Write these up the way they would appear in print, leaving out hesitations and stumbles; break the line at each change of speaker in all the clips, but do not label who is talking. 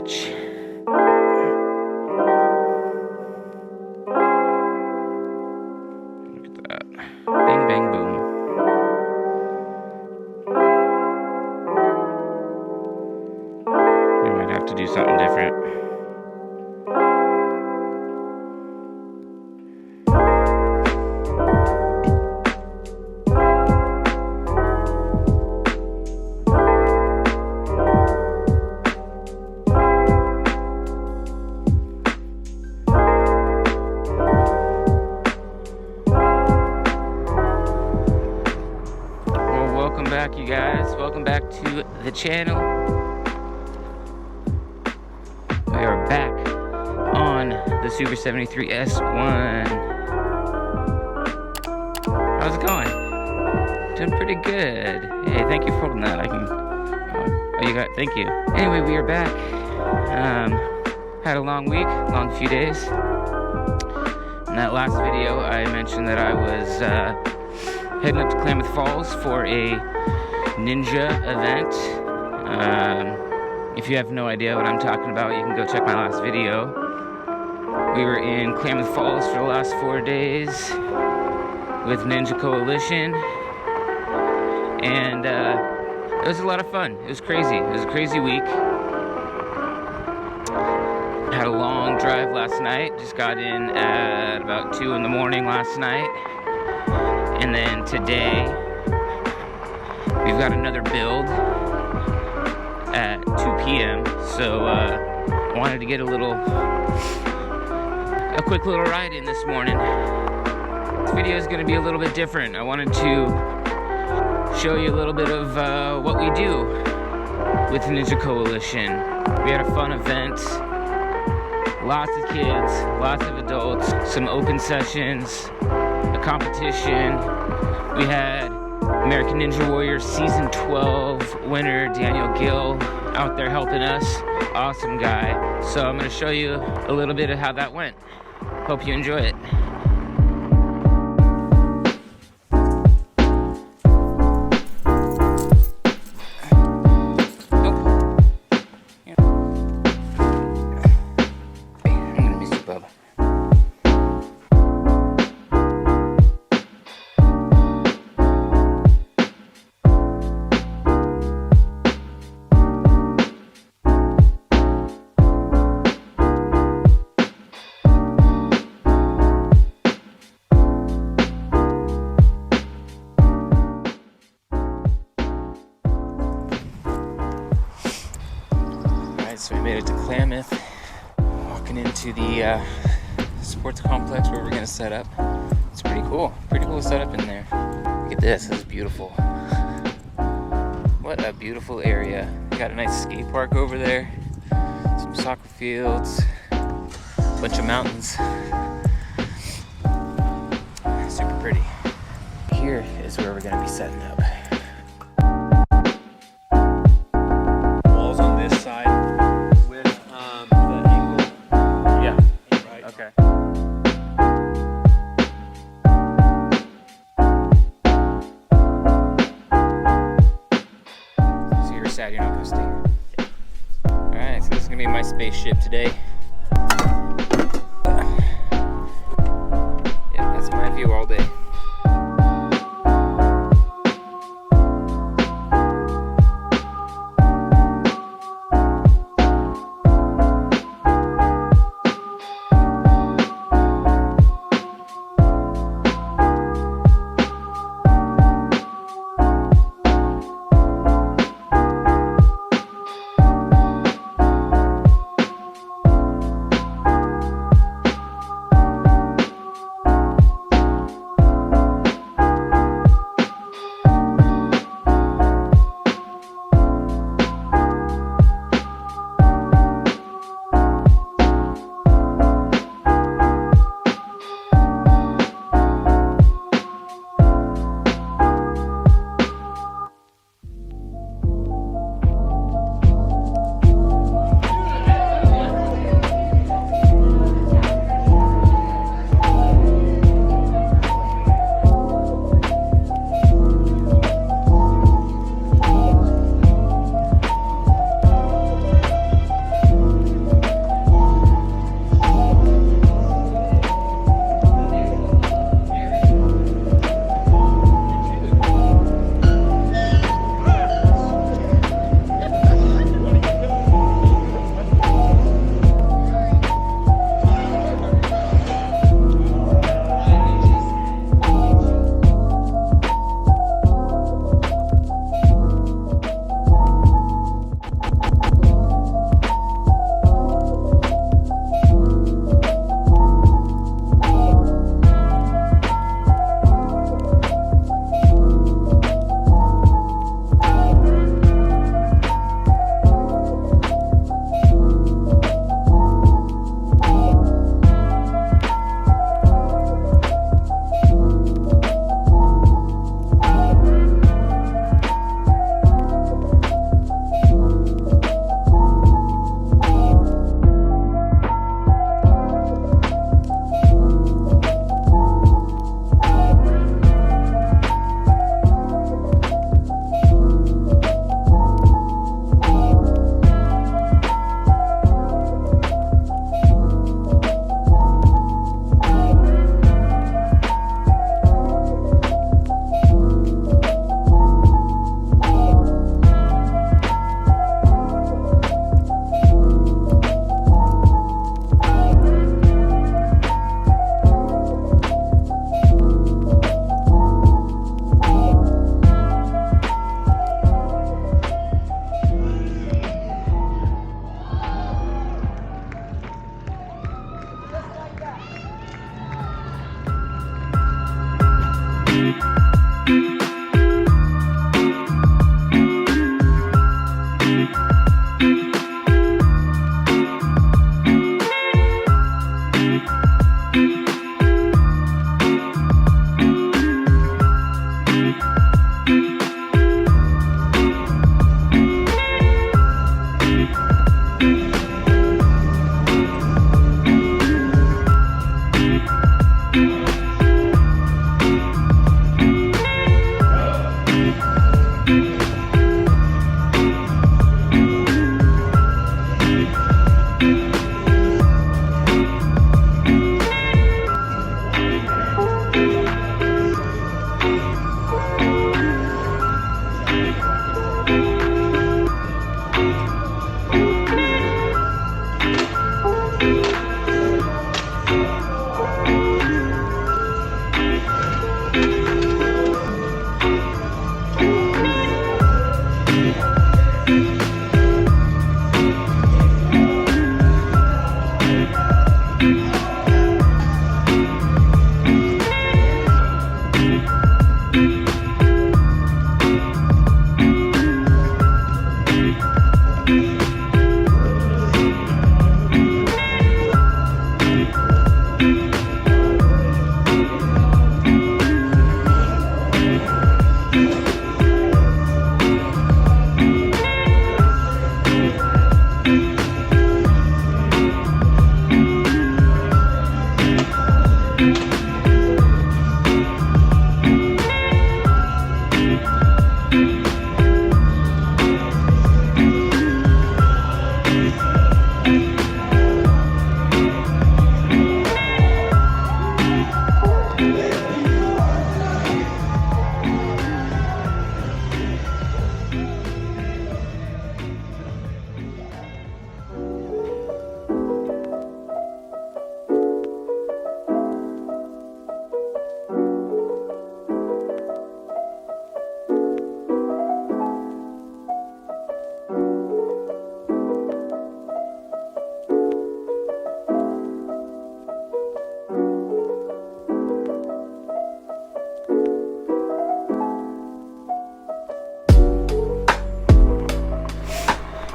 much. Look at that. Bing, bang, boom. We might have to do something different. Welcome back, you guys. Welcome back to the channel. We are back on the Super73 S1. How's it going? Doing pretty good. Hey, thank you for holding that. I can. Oh, you got. Thank you. Anyway, we are back. Had a long week, long few days. In that last video, I mentioned that I was heading up to Klamath Falls for a ninja event. If you have no idea what I'm talking about, you can go check my last video. We were in Klamath Falls for the last 4 days with Ninja Coalition, and it was a lot of fun. It was crazy. It was a crazy week. Had a long drive last night. Just got in at about 2 in the morning last night. And then today, we've got another build at 2 p.m. So I wanted to get a quick little ride in this morning. This video is going to be a little bit different. I wanted to show you a little bit of what we do with Ninja Coalition. We had a fun event. Lots of kids, lots of adults, some open sessions, a competition. We had American Ninja Warrior Season 12 winner Daniel Gill out there helping us. Awesome guy. So I'm going to show you a little bit of how that went. Hope you enjoy it. So we made it to Klamath, walking into the sports complex where we're gonna set up. It's pretty cool setup in there. Look at this is beautiful. What a beautiful area. Got a nice skate park over there, some soccer fields, a bunch of mountains. Super pretty. Here is where we're gonna be setting up. You're not gonna stay here. Alright, so this is gonna be my spaceship today. Yeah, that's my view all day.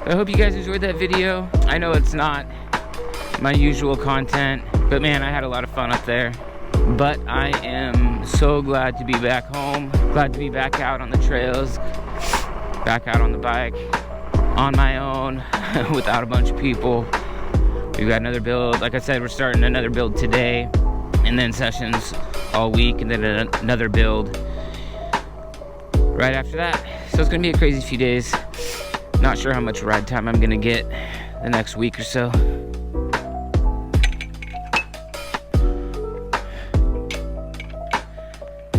I hope you guys enjoyed that video. I know it's not my usual content, but man, I had a lot of fun up there. But I am so glad to be back home, glad to be back out on the trails, back out on the bike, on my own, without a bunch of people. We've got another build. Like I said, we're starting another build today, and then sessions all week, and then another build right after that. So it's gonna be a crazy few days. Not sure how much ride time I'm gonna get the next week or so.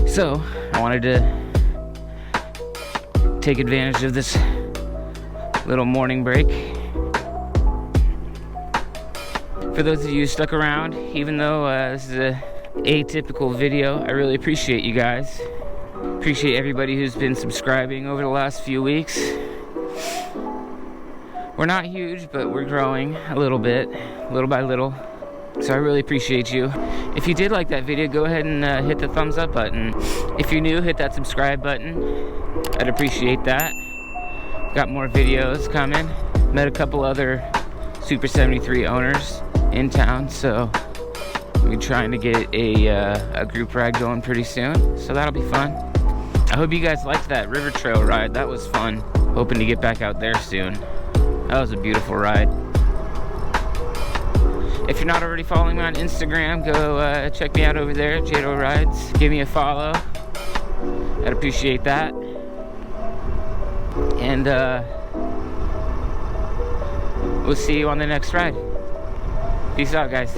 So I wanted to take advantage of this little morning break. For those of you who stuck around, even though this is a atypical video, I really appreciate you guys. Appreciate everybody who's been subscribing over the last few weeks. We're not huge, but we're growing a little bit, little by little. So I really appreciate you. If you did like that video, go ahead and hit the thumbs up button. If you're new, hit that subscribe button. I'd appreciate that. Got more videos coming. Met a couple other Super73 owners in town, so we're trying to get a group ride going pretty soon. So that'll be fun. I hope you guys liked that river trail ride. That was fun. Hoping to get back out there soon. That was a beautiful ride. If you're not already following me on Instagram, go check me out over there, Jadorides. Give me a follow. I'd appreciate that. And we'll see you on the next ride. Peace out, guys.